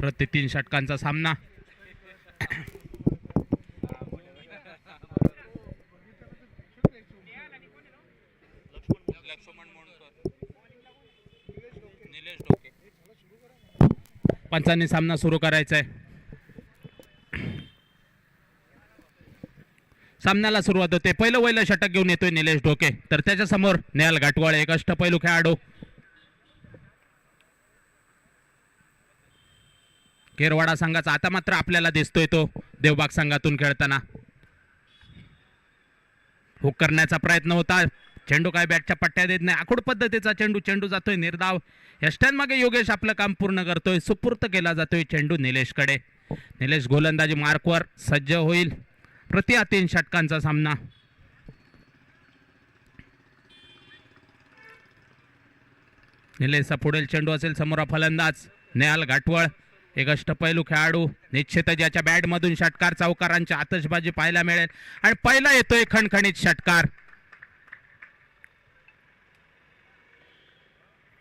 परत ते 3 षटकांचा सामना. पंचांनी सामना सुरू करायचा आहे. सामन्याला सुरुवात होते. पहिलं षटक घेऊन येतोय निलेश ढोके, तर त्याच्या समोर नेहाल घाटवळ, एक अष्टपैलू खेळाडू. केरवाडा संघाचा आता मात्र आपल्याला दिसतोय तो देवबाग संघातून खेळताना. हुक करण्याचा प्रयत्न होता, चेंडू काय बॅटच्या पट्ट्या देत नाही. आखूड पद्धतीचा चेंडू जातोय निर्धाव. यष्ट्यांमागे योगेश आपलं काम पूर्ण करतोय. सुपूर्त केला जातोय चेंडू निलेशकडे. निलेश गोलंदाजी मार्कवर सज्ज होईल. प्रति 3 षटकांचा सामना. निलेशचा पुढील चेंडू असेल. समोर फलंदाज नेहाल घाटवळ, एक अष्टपैलू खेळाडू. निश्चितच याच्या बॅटमधून षटकार चौकारांची आतषबाजी पाहायला मिळेल आणि पहिला येतोय खणखणीत षटकार.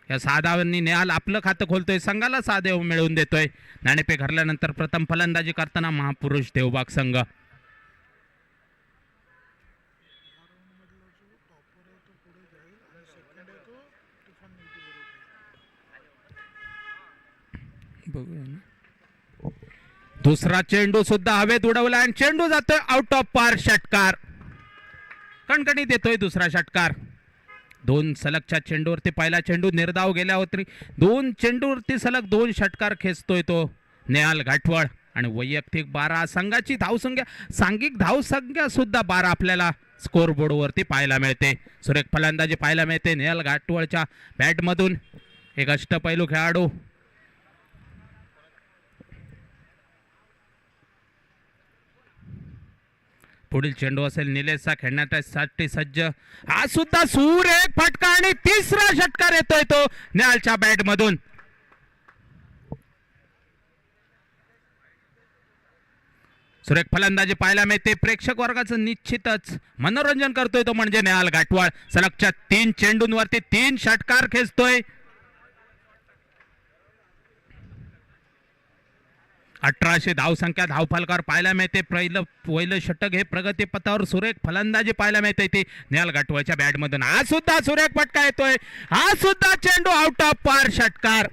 या साधावांनी नेहाल आपलं खातं खोलतोय, संघाला साधे मिळवून देतोय. नाणेफेक हरल्यानंतर प्रथम फलंदाजी करताना महापुरुष देवबाग संघ. दुसरा चेंडू सुद्धा हवेत उडवला आणि चेंडू जातोय आउट ऑफ पार. षटकार कणकणीत येतोय दुसरा षटकार. 2 सलगच्या चेंडूवरती पहिला चेंडू निर्धाव गेल्या होती. 2 चेंडूवरती सलग 2 षटकार खेचतोय तो नेहाल घाटवळ. आणि वैयक्तिक 12, संघाची धावसंख्या, सांघिक धावसंख्या सुद्धा 12 आपल्याला स्कोर बोर्डवरती पाहायला मिळते. सुरेख फलंदाजी पाहायला मिळते नेहाल घाटवळच्या बॅटमधून. एक अष्टपैलू खेळाडू. पुढील चेंडू असेल निलेशचा, खेळण्यासाठी सज्ज. हा सुद्धा सुरेख फटका आणि तिसरा षटकार येतोय तो नेहालच्या बॅट मधून. सुरेख फलंदाजी पाहायला मिळते. प्रेक्षक वर्गाचं निश्चितच मनोरंजन करतोय तो म्हणजे नेहाल घाटवळ. सलगच्या 3 चेंडूंवरती 3 षटकार खेचतोय. 1800 धावसंख्या धावफलकावर पाहायला मिळते. पहिलं षटक हे प्रगती पथावर सुरेख फलंदाजी पाहायला मिळते ती नेहाल घाटवळच्या बॅट मधून. हा सुद्धा सुरेख फटका येतोय. हा सुद्धा चेंडू आउट ऑफ पार. षटकार.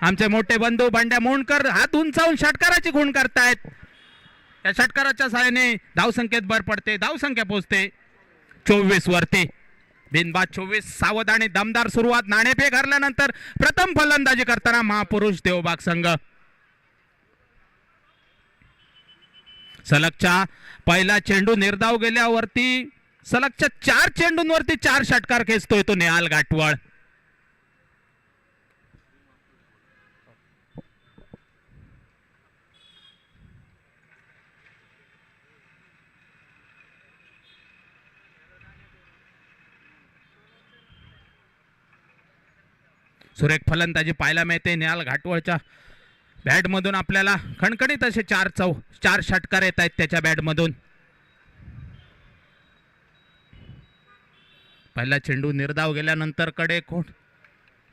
आमचे मोठे बंधू बंड्या मोहनकर हात उंचावून षटकाराची खूण करतायत. या षटकाराच्या सहाय्याने धावसंख्येत भर पडते. धावसंख्या पोहोचते 24 वरती. बिनबाद 24. सावध आणि दमदार सुरुवात. नाणेफेक हरल्यानंतर प्रथम फलंदाजी करताना महापुरुष देवबाग संघ. सलगच्या पहिला चेंडू निर्धाव गेल्यावरती सलगच्या 4 चेंडूंवरती 4 षटकार खेचतोय तो नेहाल घाटवळ. सुरेख फलंदाजी पाहायला मिळते नेहाल घाटवळच्या बॅट मधून. आपल्याला खणखणीत असे 4 षटकार येत आहेत त्याच्या बॅट मधून. पहिला चेंडू निर्धाव गेल्यानंतर कडे कोण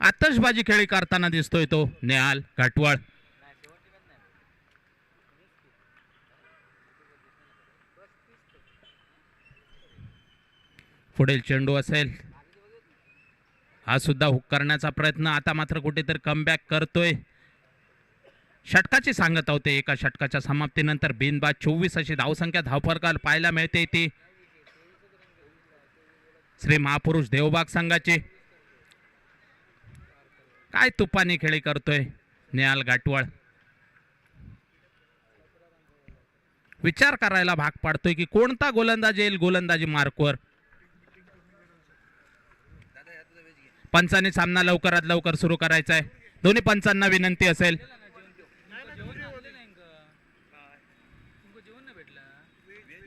आतषबाजी खेळी करताना दिसतोय तो नेहाल घाटवळ. पुढील चेंडू असेल. हा सुद्धा हुक करण्याचा प्रयत्न. आता मात्र कुठेतरी कमबॅक करतोय. षटकाची सांगत होते. एका षटकाच्या समाप्तीनंतर बिनबाद 24 अशी धावसंख्या धावफलकावर पाहायला मिळते ती श्री महापुरुष देवबाग संघाची. काय तुपानी खेळी करतोय नेहाल घाटवळ. विचार करायला भाग पाडतोय की कोणता गोलंदाज येईल गोलंदाजी मार्कवर. पंचांनी सामना लवकरात लवकर सुरू करायचा आहे. दोन्ही पंचांना विनंती असेल.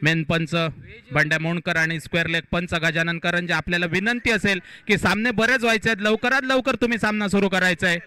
मेन पंच बंड्या मोहनकर आणि स्क्वेअर लेग पंच गजानन करंजे, आपल्याला विनंती असेल की सामने बरेच व्हायचे आहेत, लवकरात लवकर तुम्ही सामना सुरू करायचा आहे.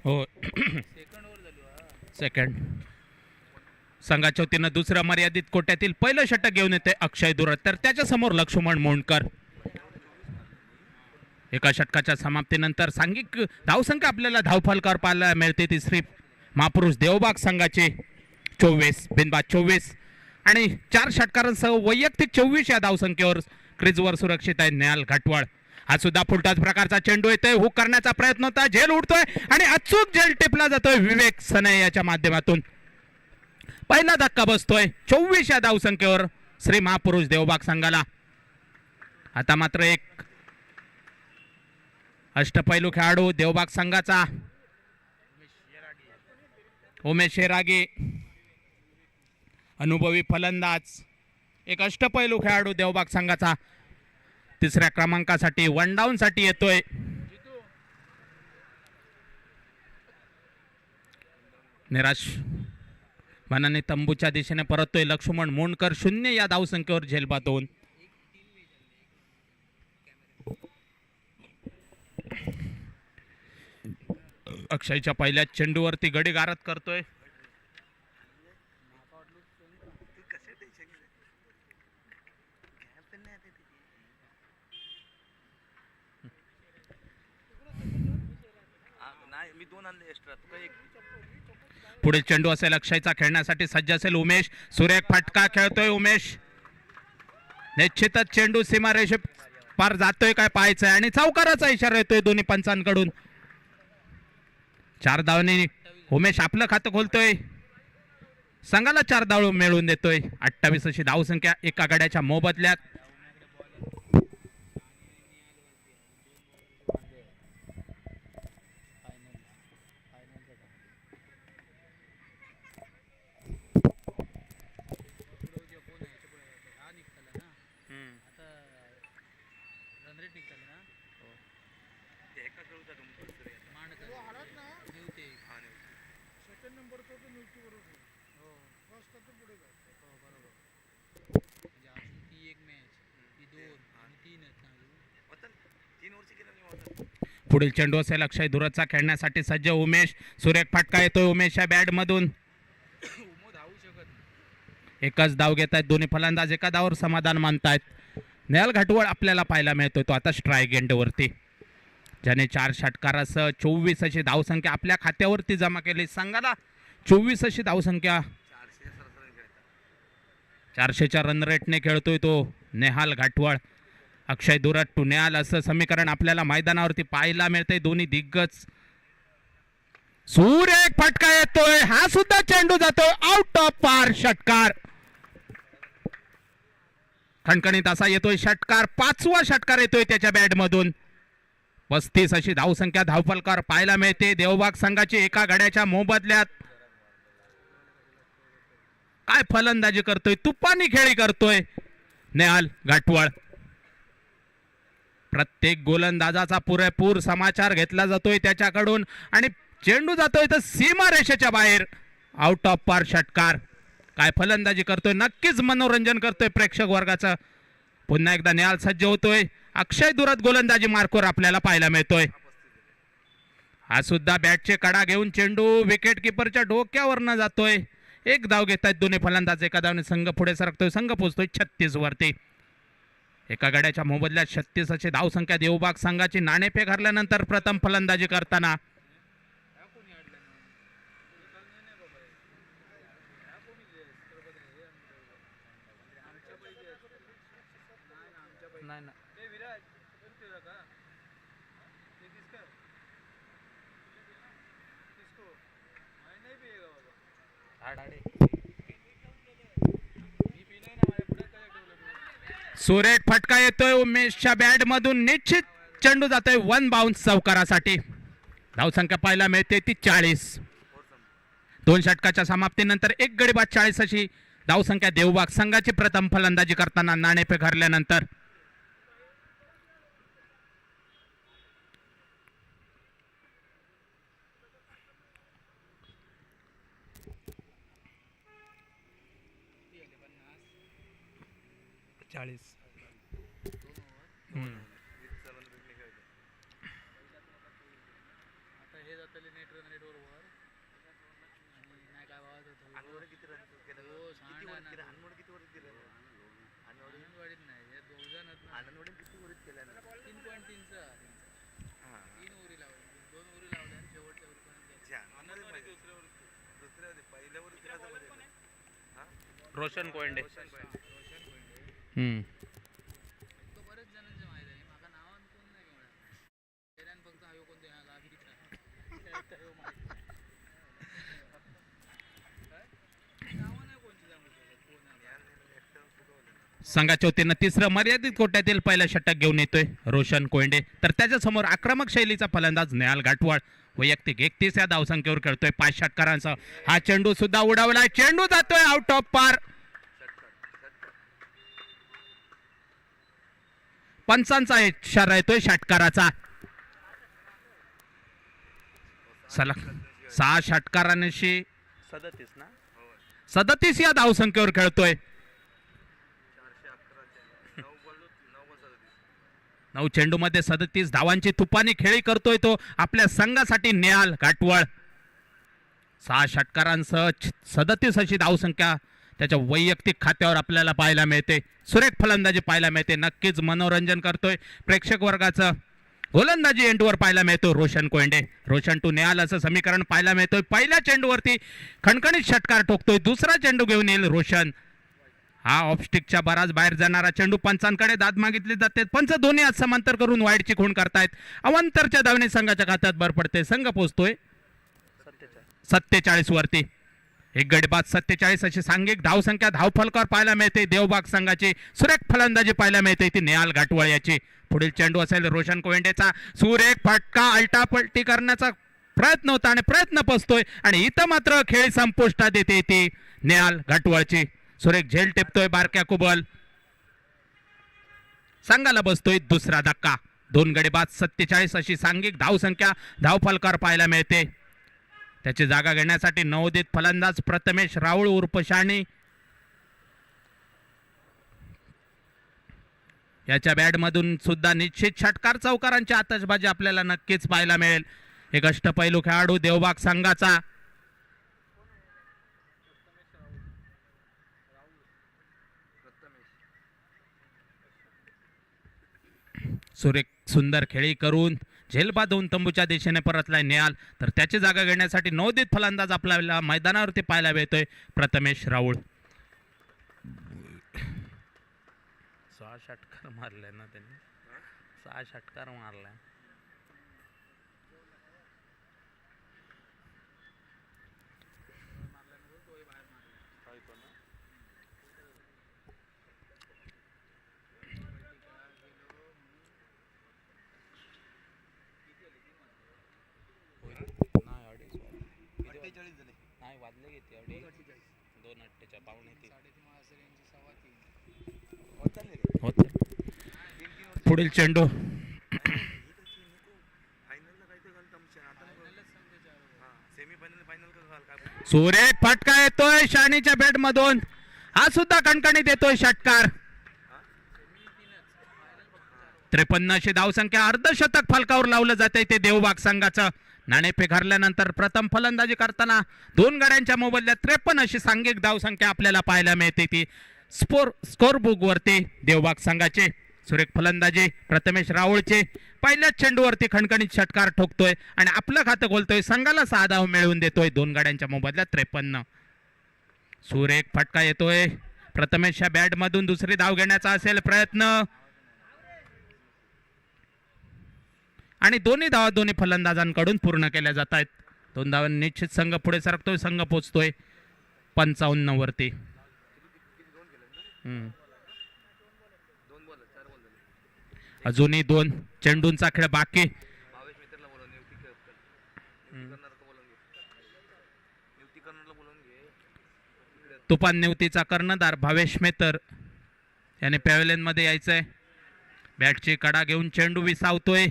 हो सेकंड. संघाच्या वतीनं दुसऱ्या मर्यादित कोट्यातील पहिलं षटक घेऊन येते अक्षय दुरत, तर त्याच्या समोर लक्ष्मण मोंडकर. एका षटकाच्या समाप्तीनंतर सांघिक धावसंख्या आपल्याला धावफलकावर पाहायला मिळते. तिसरी महापुरुष देवबाग संघाचे 24 बिनबाद 24 आणि 4 षटकारांसह वैयक्तिक 24 या धावसंख्येवर क्रीजवर सुरक्षित आहे नेहाल घाटवळ. हा सुद्धा फुलटाच प्रकारचा चेंडू येतोय, हुक करण्याचा प्रयत्न होता, झेल उडतोय आणि अचूक झेल टिपला जातोय विवेक सने याच्या माध्यमातून. पहिला धक्का बसतोय 24 या धावसंख्येवर श्री महापुरुष देवबाग संघाला. आता मात्र एक अष्टपैलू खेळाडू देवबाग संघाचा उमेश शेरागे, अनुभवी फलंदाज, एक अष्टपैलू खेळाडू देवबाग संघाचा तिसऱ्या क्रमांकासाठी वन डाऊन साठी येतोय. निराश मनाने तंबूच्या दिशेने परततोय लक्ष्मण मोंडकर 0 या धावसंख्येवर झेलबा 2. अक्षयच्या पहिल्या चेंडूवरती गडी गारद करतोय. पुढे चेंडू असेल अक्षयचा, खेळण्यासाठी सज्ज असेल उमेश. सुरेख फटका खेळतोय उमेश. निश्चितच चेंडू सीमारेषे पार जातोय काय पाहायचंय आणि चौकाराचा इशारा येतोय दोन्ही पंचांकडून. 4 धावांनी उमेश आपलं खातं खोलतोय, संघाला 4 धाव मिळवून देतोय. 28 अशी धावसंख्या एका गड्याच्या मोबदल्यात. पुढील चेंडू असेल अक्षय धुरतचा, खेळण्यासाठी सज्ज उमेश. सुरेख फटका येतोय उमेशच्या बॅट मधून. एकच धाव घेत आहेत दोन्ही फलंदाज, एका धावावर समाधान मानतायत. नेहाल घाटवळ आपल्याला पाहायला मिळतोय तो आता स्ट्राईक एंडवरती, ज्याने 4 षटकारासह 24 अशी धावसंख्या आपल्या खात्यावरती जमा केली. संघाला 24 अशी धावसंख्या, 400च्या रन रेटने खेळतोय तो नेहाल घाटवळ. अक्षय दुरत टू नेहाल असं समीकरण आपल्याला मैदानावरती पाहायला मिळतंय. दोन्ही दिग्गज. सुरेख फटका येतोय, हा सुद्धा चेंडू जातोय आउट ऑफ पार. षटकार खणखणीत असा येतोय षटकार, 5वा षटकार येतोय त्याच्या बॅट मधून. 35 अशी धावसंख्या धावफलकावर पाहायला मिळते देवबाग संघाची एका गड्याच्या मोबदल्यात. काय फलंदाजी करतोय, तुपानी खेळी करतोय नेहाल घाटवळ. प्रत्येक गोलंदाजाचा पुरेपूर समाचार घेतला जातोय त्याच्याकडून आणि चेंडू जातोय तर सीमा रेषेच्या बाहेर. आउट ऑफ पार षटकार. काय फलंदाजी करतोय, नक्कीच मनोरंजन करतोय प्रेक्षक वर्गाचं. पुन्हा एकदा नेहाल सज्ज होतोय. अक्षय दुरत गोलंदाजी मार्कवर आपल्याला पाहायला मिळतोय. हा सुद्धा बॅटचे कडा घेऊन चेंडू विकेट किपरच्या डोक्यावरनं जातोय. एक धाव घेत आहेत दोन्ही फलंदाज, एका धावने संघ पुढे सरकतोय. संघ पोहोचतोय 36 वरती. एका गड्याच्या मोबदल्यात 36 अशी धावसंख्या देवबाग संघाची. नाणेफेक हरल्यानंतर प्रथम फलंदाजी करताना सुरेख फटका येतोय उमेशच्या बॅट मधून. निश्चित चेंडू जातोय 1 बाउन्स चौकारासाठी. धावसंख्या पाहायला मिळते ती 40. 2 षटकाच्या समाप्तीनंतर एक गडी बाद 40 अशी धावसंख्या देवबाग संघाची प्रथम फलंदाजी करताना नाणेफेक हरल्यानंतर. रोशन कोंडे. संघाच्या वतीनं तिसरं मर्यादित कोट्यातील पहिला षटक घेऊन येतोय रोशन कोंडे. तर त्याच्या समोर आक्रमक शैलीचा फलंदाज नेहाल घाटवाळ वैयक्तिक 31 या धावसंख्येवर खेळतोय 5 षटकारांचा. हा चेंडू सुद्धा उडावलाय, चेंडू जातोय आउट ऑफ पार. पंचांचा इशारा येतोय षटकाराचा. सलग 6 षटकारांशी 37 या धावसंख्येवर खेळतोय. 9 चेंडूमध्ये 37 धावांची तुफानी खेळी करतोय तो आपल्या संघासाठी नेहाल घाटवाळ. 6 षटकारांसह 37 अशी धावसंख्या त्याच्या वैयक्तिक खात्यावर आपल्याला पाहायला मिळते. सुरेख फलंदाजी पाहायला मिळते. नक्कीच मनोरंजन करतोय प्रेक्षक वर्गाचं. गोलंदाजी एंडवर पाहायला मिळतो रोशन कोंडे. रोशन टू नेहाल असं समीकरण पाहायला मिळतोय. पहिल्या चेंडूवरती खणखणीत षटकार ठोकतोय. दुसरा चेंडू घेऊन येईल रोशन. हा ऑफस्टिकच्या बराच बाहेर जाणारा चेंडू. पंचांकडे दाद मागितली जाते. पंच दोन्ही हात समांतर करून वाईडची खूण करतायत. अवंतरच्या धावने संघाच्या खात्यात भर पडते. संघ पोहोचतोय 47 वरती. एक गडी बाद 47 अशी सांघिक धावसंख्या धावफलकावर पाहायला मिळते. देवबाग संघाची सुरेख फलंदाजी पाहायला मिळते ती नेहाल घाटवाळ याची. पुढील चेंडू असेल रोशन कोंडेचा. सुरेख फटका अल्टापलटी करण्याचा प्रयत्न होता आणि प्रयत्न पसतोय आणि इथं मात्र खेळी संपुष्टात येते ती नेहाल घाटवाळची. सुरेख झेल टिपतोय बारक्या कुबल. संघाला बसतोय दुसरा धक्का. 2 गडी बाद 47 अशी सांघिक धावसंख्या धावफलकावर पाहायला मिळते. त्याची जागा घेण्यासाठी नवोदित फलंदाज प्रथमेश राऊळ उर्फ शाणी याच्या बॅटमधून सुद्धा निश्चित षटकार चौकारांची आतषबाजी आपल्याला नक्कीच पाहायला मिळेल. एक अष्टपैलू खेळाडू देवबाग संघाचा. सुरेख सुंदर खेळी करून झेलबाद होऊन तंबूच्या दिशेने परतलाय नेहाल. तर त्याची जागा घेण्यासाठी नवोदित फलंदाज आपल्याला मैदानावरती पाहायला मिळतोय प्रथमेश राऊळ. 6 षटकार मारले ना त्यांनी. 6 षटकार मारलाय. पुढील चेंडू सुरेख फटका येतोय शाणीच्या बॅट मधून. हा सुद्धा कणकणीत येतोय षटकार. 53 अशी धावसंख्या. अर्धशतक फलकावर लावलं जाते ते देवबाग संघाचं. नाणेफेक हरल्यानंतर प्रथम फलंदाजी करताना 2 गड्यांच्या मोबदल्यात 53 अशी सांघिक धावसंख्या आपल्याला पाहायला मिळते ती स्कोर बुक वरती देवबाग संघाचे. सुरेख फलंदाजी प्रथमेश राऊळचे. पहिल्याच चेंडूवरती खणखणीत षटकार ठोकतोय आणि आपलं खातं खोलतोय. संघाला 6 धाव मिळवून देतोय 2 गड्यांच्या मोबदल्यात 53. सुरेख फटका येतोय. प्रथमेशच्या बॅट मधून दुसरी धाव घेण्याचा असेल प्रयत्न आणि दोन्ही धावा दोन्ही फलंदाजांकडून पूर्ण केल्या जात आहेत. 2 धावांनी निश्चित संघ पुढे सरकतोय. संघ पोहोचतोय 55 वरती. अजूनही 2 चेंडूंचा खेळ बाकी. तुफान निवतीचा कर्णधार भावेश मेहतर याने पॅव्हेलियन मध्ये यायचंय. बॅटची कडा घेऊन चेंडू विसावतोय.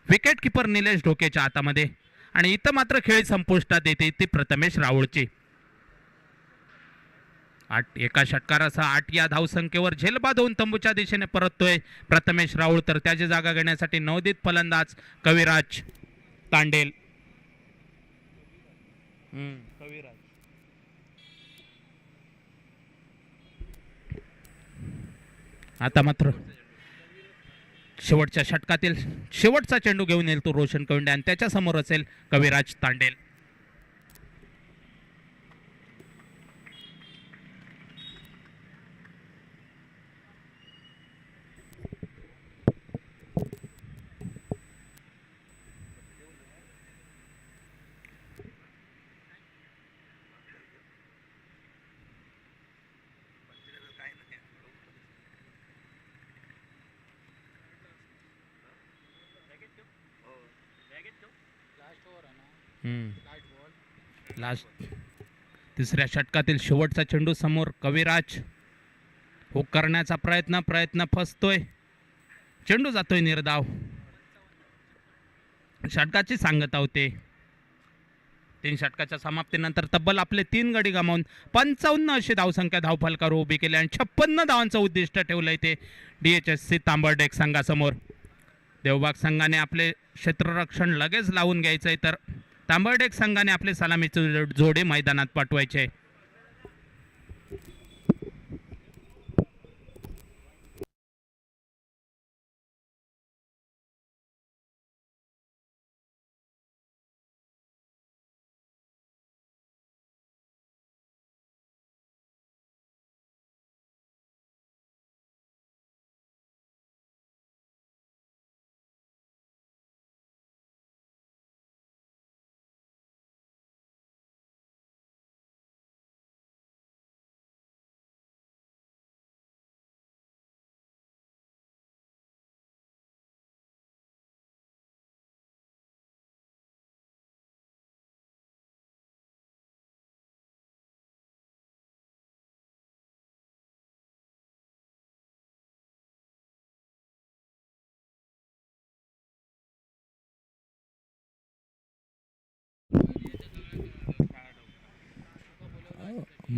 विकेट किपर निलेश ढोकेच्या हातामध्ये आणि इथं मात्र खेळ संपुष्टात येते ती प्रथमेश राऊळची. 8 एका षटकारासह 8 या धावसंख्येवर झेलबाद होऊन तंबूच्या दिशेने परततोय प्रथमेश राऊळ. तर त्याची जागा घेण्यासाठी नवोदित फलंदाज कविराज तांडेल. कविराज. आता मात्र शेवटच्या षटकातील शेवटचा चेंडू घेऊन येईल तो रोशन कविंडे आणि त्याच्या समोर असेल कविराज तांडेल. लास्ट तिसऱ्या षटकातील शेवटचा चेंडू समोर कविराज हुक करण्याचा प्रयत्न फसतोय. चेंडू जातोय निर्धाव. षटकाची सांगता होते. 3 षटकाच्या समाप्तीनंतर तब्बल आपले 3 गडी गमावून 55 अशी धावसंख्या धावफलकावर उभी केली आणि 56 धावांचं उद्दिष्ट ठेवलंय ते DHSC तांबर्डेक संघासमोर. देवबाग संघाने आपले क्षेत्ररक्षण लगेच लावून घ्यायचंय तर तांबर्डेक संघाने आपले सलामीचे जोडे मैदानात पाठवायचे.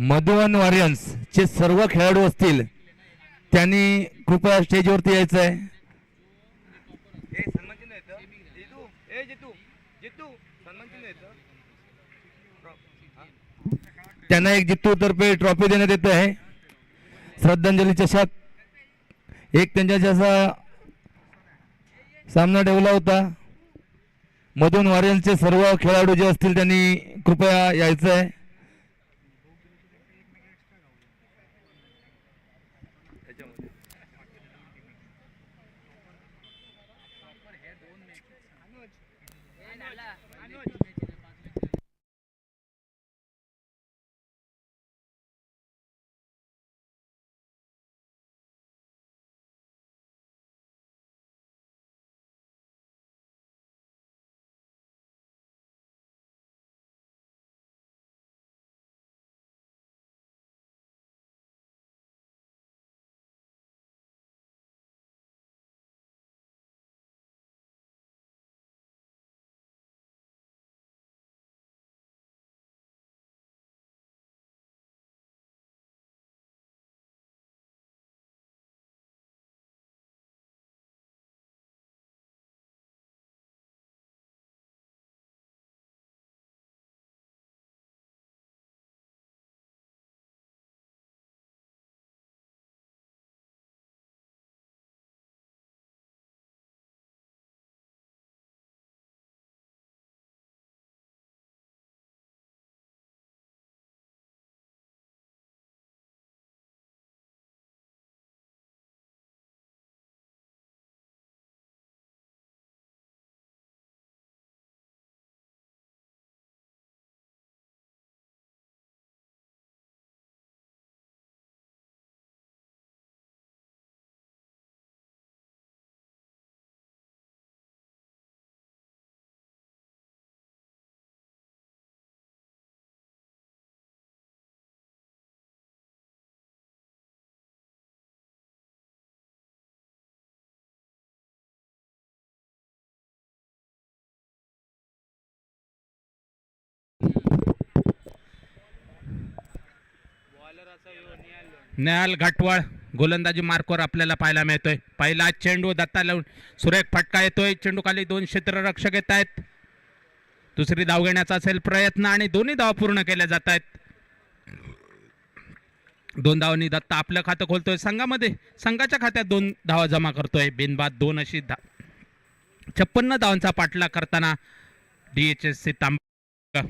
मधुवन वॉरियन्स चे सर्व खेळाडू असतील त्यांनी कृपया स्टेजवरती यायचं आहे. त्यांना एक जित्तू तर्फे ट्रॉफी देण्यात येत आहे. श्रद्धांजली चषक एक त्यांच्या सामना ठेवला होता. मधुवन वॉरियन्सचे सर्व खेळाडू जे असतील त्यांनी कृपया यायचं आहे. न्याल घाटवळ गोलंदाजी मार्कवर आपल्याला पाहायला मिळतोय. पहिला चेंडू दत्ता लावून सुरेख फटका येतोय. चेंडू खाली 2 क्षेत्ररक्षक येत आहेत. दुसरी धाव घेण्याचा असेल प्रयत्न आणि दोन्ही धाव पूर्ण केल्या जात आहेत. 2 धावांनी दत्ता आपलं खातं खोलतोय संघामध्ये, संघाच्या खात्यात 2 धावा जमा करतोय. बिनबाद 2 अशी 56 धावांचा पाठलाग करताना DHSC तांबा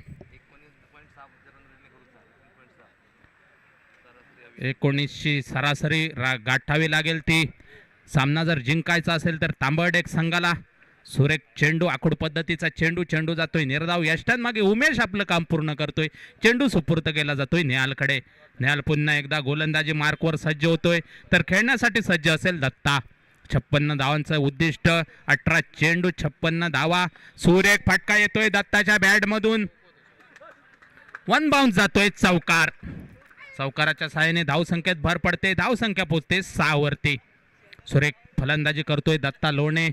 19ची सरासरी गाठावी लागेल ती. सामना जर जिंकायचा असेल तर तांबर्डेक संघाला. सुरेख चेंडू, आखूड पद्धतीचा चेंडू जातोय निर्धाव यष्टांमागे. उमेश आपलं काम पूर्ण करतोय. चेंडू सुपूर्त केला जातोय निहालकडे. निहाल पुन्हा एकदा गोलंदाजी मार्कवर सज्ज होतोय तर खेळण्यासाठी सज्ज असेल दत्ता. 56 धावांचं उद्दिष्ट, 18 चेंडू 56 धावा. सुरेख फटका येतोय दत्ताच्या बॅट मधून. 1 बाउन्स जातोय चौकार. चौकाराच्या सहाय्याने धावसंख्येत भर पडते. धावसंख्या पोहोचते 6 वरती. सुरेख फलंदाजी करतोय दत्ता लोणे.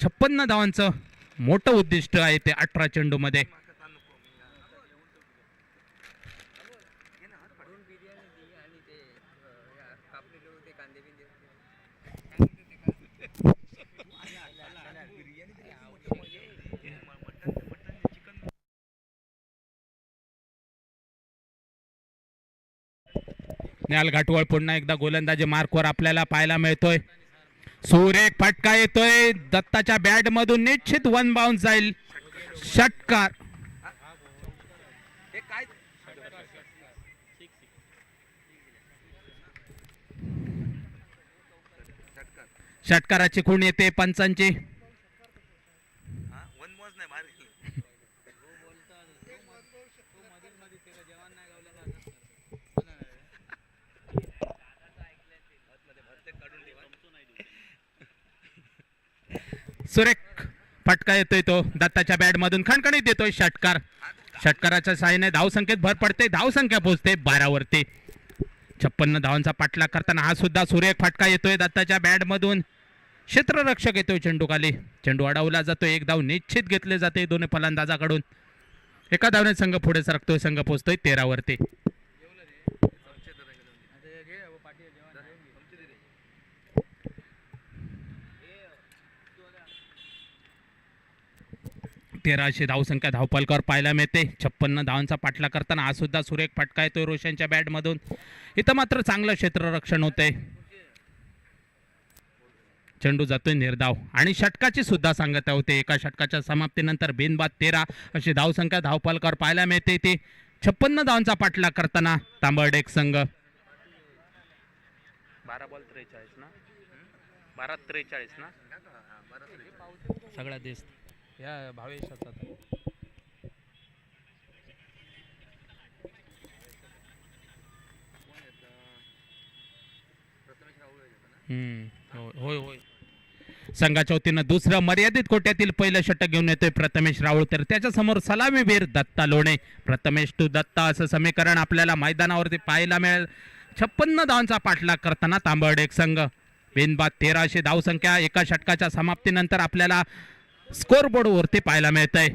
56 धावांचं मोठं उद्दिष्ट आहे ते 18 चेंडू मध्ये. न्याल घाटवळ पुन्हा एकदा गोलंदाजी मार्कवर आपल्याला पाहायला मिळतोय. सुरेख फटका येतोय दत्ताच्या बॅट मधून. निश्चित 1 बाउन्स जाईल. षटकार. षटकाराची खूण येते पंचांची. सुरेख फटका येतोय तो दत्ताच्या बॅट मधून. खणखणीत देतोय षटकार. षटकाराच्या साहाय्याने धावसंख्येत भर पडते. धावसंख्या पोहोचते 12 वरती. 56 धावांचा पाठलाग करताना हा सुद्धा सुरेख फटका येतोय दत्ताच्या बॅट मधून. क्षेत्ररक्षक येतोय चेंडू खाली. चेंडू अडवला जातोय. 1 धाव निश्चित घेतले जाते दोन्ही फलंदाजाकडून. एका धावने संघ पुढे सरकतोय. संघ पोहोचतोय 13 वरती. तेराशे धावसंख्या धावफलकावर पाहायला मिळते. 56 धावांचा पाठलाग करताना हा सुद्धा सुरेख फटका येतोय रोशनच्या बॅट मधून. इथं मात्र चांगलं क्षेत्ररक्षण होतंय. चेंडू जातोय निर्धाव आणि षटकाची सुद्धा सांगता होते. एका षटकाच्या समाप्तीनंतर बिनबाद 13 अशी धावसंख्या धावफलकावर पाहायला मिळते. ती 56 धावांचा पाठलाग करताना तांबर्डेक संघ. 12 बॉल 43 ना, 12 43 ना सगळा देश या भावेशाचा. होय होय. संघाच्या वतीनं दुसरं मर्यादित कोट्यातील पहिलं षटक घेऊन येतोय प्रथमेश राऊळ. तर त्याच्या समोर सलामीवीर दत्ता लोणे. प्रथमेश टू दत्ता असं समीकरण आपल्याला मैदानावरती पाहायला मिळेल. 56 धावांचा पाठलाग करताना तांबर्डेक संघ. बिनबाद 13 धावसंख्या एका षटकाच्या समाप्तीनंतर आपल्याला स्कोर बोर्ड वरती पाहायला मिळत आहे.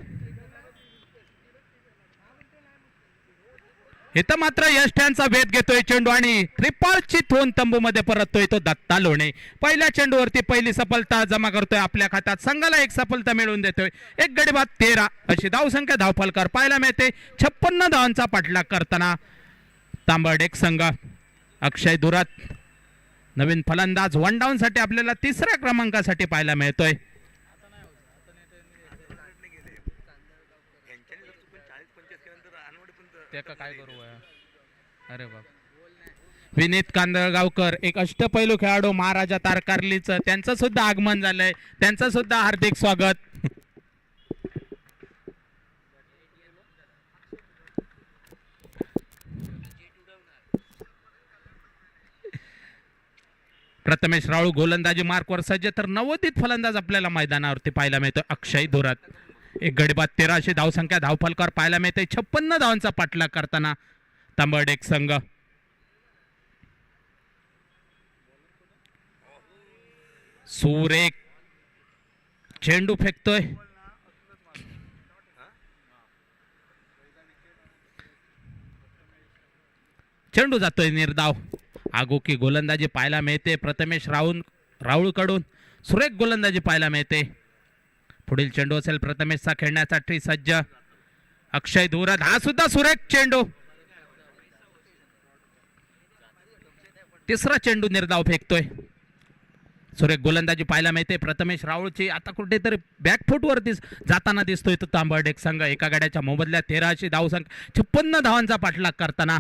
इथं मात्र यष्ट्यांचा वेध घेतोय चेंडू आणि त्रिपाळची थोन तंबू मध्ये परततोय तो दत्ता लोणे. पहिल्या चेंडूवरती पहिली सफलता जमा करतोय आपल्या खात्यात. संघाला 1 सफलता मिळवून देतोय. 1 गडी बाद 13 अशी धावसंख्या धावफलकावर पाहायला मिळते. 56 धावांचा पाठलाग करताना तांबर्डेक संघ. अक्षय दुरात नवीन फलंदाज 1 डाऊन साठी आपल्याला 3ऱ्या क्रमांकासाठी पाहायला मिळतोय. काय करू अरे बाप. विनीत कांदळगावकर एक अष्टपैलू खेळाडू महाराजा तारकर्लीचं त्यांचं सुद्धा आगमन झालंय. त्यांचं सुद्धा हार्दिक स्वागत. प्रथमेश राऊळ गोलंदाजी मार्कवर सज्ज तर नवोदित फलंदाज आपल्याला मैदानावरती पाहायला मिळतो अक्षय धुरात. 1 गडी बाद 13 धावसंख्या धावफलकावर पाहायला मिळते. 56 धावांचा पाठलाग करताना तांबर्डेक संघ. सुरेख चेंडू फेकतोय. चेंडू जातोय निर्धाव. आगोकी गोलंदाजी पाहायला मिळते प्रथमेश राऊळ कडून. सुरेख गोलंदाजी पाहायला मिळते. पुढील चेंडू असेल प्रथमेशचा खेळण्यासाठी सज्ज अक्षय धुरत, हा सुद्धा सुरेख चेंडू. तिसरा चेंडू निर्धाव फेकतोय. सुरेख गोलंदाजी पाहायला मिळते प्रथमेश राऊळची. आता कुठेतरी बॅकफूट वरती जाताना दिसतोय तो तांबर्डेक संघ. एका गाड्याच्या मोबदल्यात 13 धावसंख्या 56 धावांचा पाठलाग करताना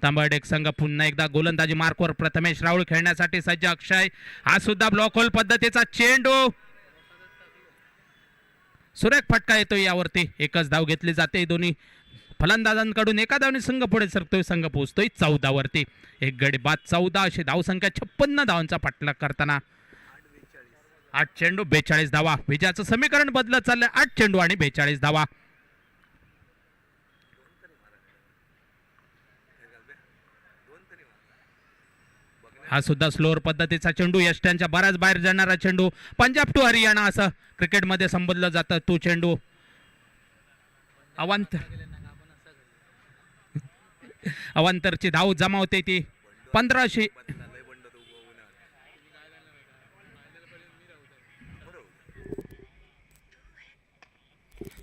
तांबर्डेक संघ पुन्हा एकदा गोलंदाजी मार्कवर प्रथमेश राऊळ खेळण्यासाठी सज्ज अक्षय, हा सुद्धा ब्लॉक होल पद्धतीचा चेंडू. सुरेख फटका येतोय यावरती. एकच धाव घेतली जाते दोन्ही फलंदाजांकडून. एका धावने संघ पुढे सरकतोय. संघ पोहोचतोय 14 वरती. एक गडी बाद 14 अशी धावसंख्या 56 धावांचा पाठलाग करताना 8 चेंडू 42 धावा. विजयाचं समीकरण बदलत चाललंय. 8 चेंडू आणि 42 धावा. हा सुद्धा स्लोअर पद्धतीचा चेंडू. यष्ट्यांच्या बराच बाहेर जाणारा चेंडू. पंजाब टू हरियाणा असं क्रिकेटमध्ये संबोधलं जातं तो चेंडू. अवांतरची धाव जमावते ती 1500.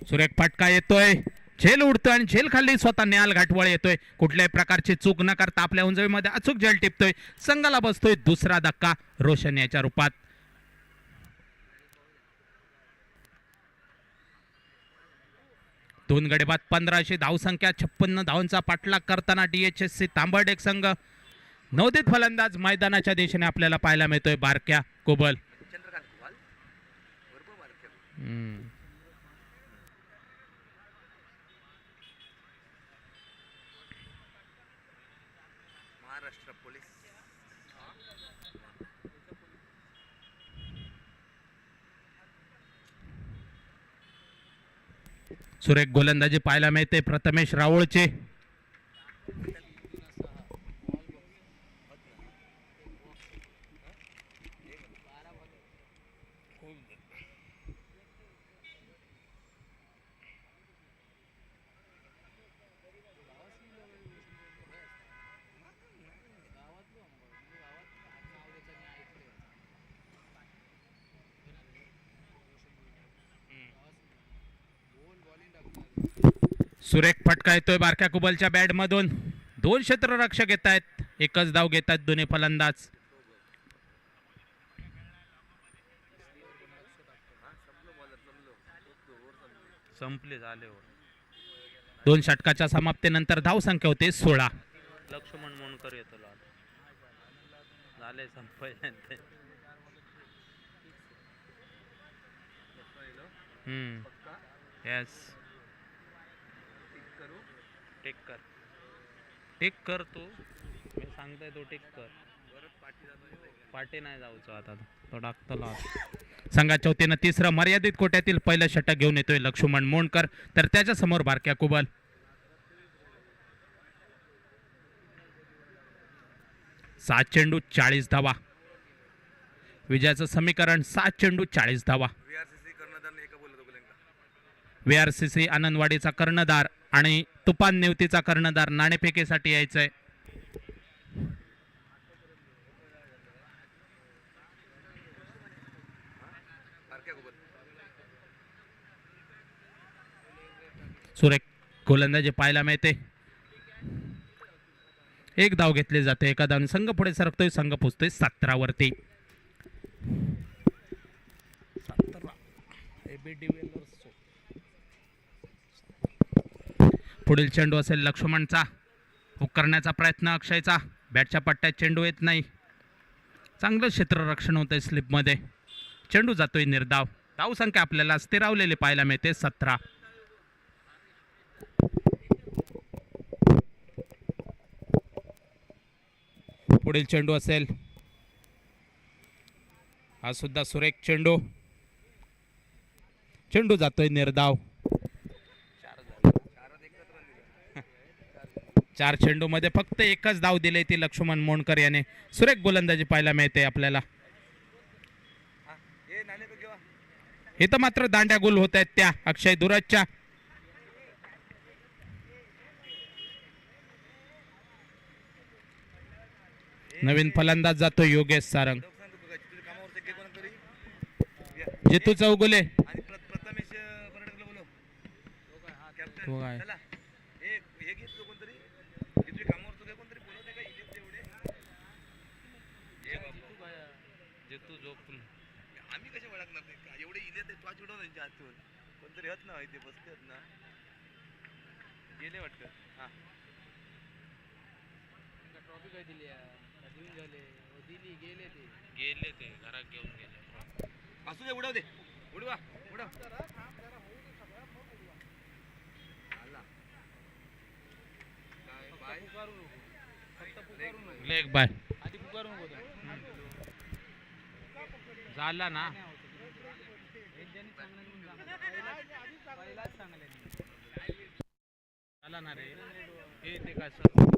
सुरेख फटका येतोय. झेल उडतोय आणि झेल खाली स्वतः न्याल घाटवळ येतोय. कुठल्याही प्रकारची चूक न करता आपल्या उंजळीमध्ये अचूक झेल टिपतोय. संघाला बसतोय दुसरा धक्का रोशन याच्या रूपात. दोन गडी बाद 1500 धावसंख्या 56 धावांचा पाठलाग करताना DHSC तांबर्डेक संघ. नवोदित फलंदाज मैदानाच्या दिशेने आपल्याला पाहायला मिळतोय बारक्या कुबल. महाराष्ट्र पोलीस सुरेख गोलंदाजी पाहायला मिळते प्रथमेश राऊळचे. सुरेख फटका येतोय बारक्या कुबलच्या बॅट मधून. 2 क्षेत्ररक्षक येत आहेत. एकच धाव घेतात दोन्ही फलंदाज. संपले झाले. 2 षटकाच्या समाप्तीनंतर धाव संख्या होते 16. लक्ष्मण मोनकर येतो झाले संपले. यस टिक कर तू. मी सांगतोय तू टिक कर. पाठी नाही जाऊचं आता तो टाकतो. संघाच्या वतीनं तिसरं मर्यादित कोट्यातील पहिलं षटक घेऊन येतोय लक्ष्मण मोंडकर. तर त्याच्या समोर बारक्या कुबल. 7 चेंडू 40 धावा. विजयाचं समीकरण 7 चेंडू 40 धावा. VRCC आनंदवाडीचा कर्णधार आणि तुफान नेवतीचा कर्णधार नाणेफेकीसाठी यायचंय. सुरेख गोलंदाजी पाहायला मिळते. एक धाव घेतली जाते. एका धावने संघ पुढे सरकतोय. संघ पोहोचतोय 17 वरती. पुढील चेंडू असेल लक्ष्मणचा. हुक करण्याचा प्रयत्न अक्षयचा. बॅटच्या पट्ट्यात चेंडू येत नाही. चांगलं क्षेत्ररक्षण होतंय स्लिपमध्ये. चेंडू जातोय निर्धाव. धाव संख्या आपल्याला स्थिरावलेली पाहायला मिळते 17. पुढील चेंडू असेल. हा सुद्धा सुरेख चेंडू. चेंडू जातोय निर्धाव. 4 चेंडू मध्ये फक्त एकच धाव दिली ती लक्ष्मण मोंडकर याने. सुरेख गोलंदाजी पाहायला मिळते आपल्याला. इथं मात्र दांड्या गोल होत आहेत त्या अक्षय धुरतच्या. नवीन फलंदाज जातो योगेश सारंग. जितू चौगुले तो काय हे घेतलं कोणतरी इथे कामावरचं काय कोणतरी बोलवते का इथे एवढे जितू झोप आम्ही कसे ओळखणार नाही का एवढे इले ते पाच उडव त्यांच्या हातून कोणतरी हत ना इथे बसते ना गेले वाटतं हा ट्रॉफी काय दिली देऊन झाले दिली गेले ते गेले ते घरात घेऊन गेले असू दे उडव दे उडवा उडव लेग बाय आधी पुकारू नको झाला ना पहिलाच चांगले झाला ना रे हे ते काय सर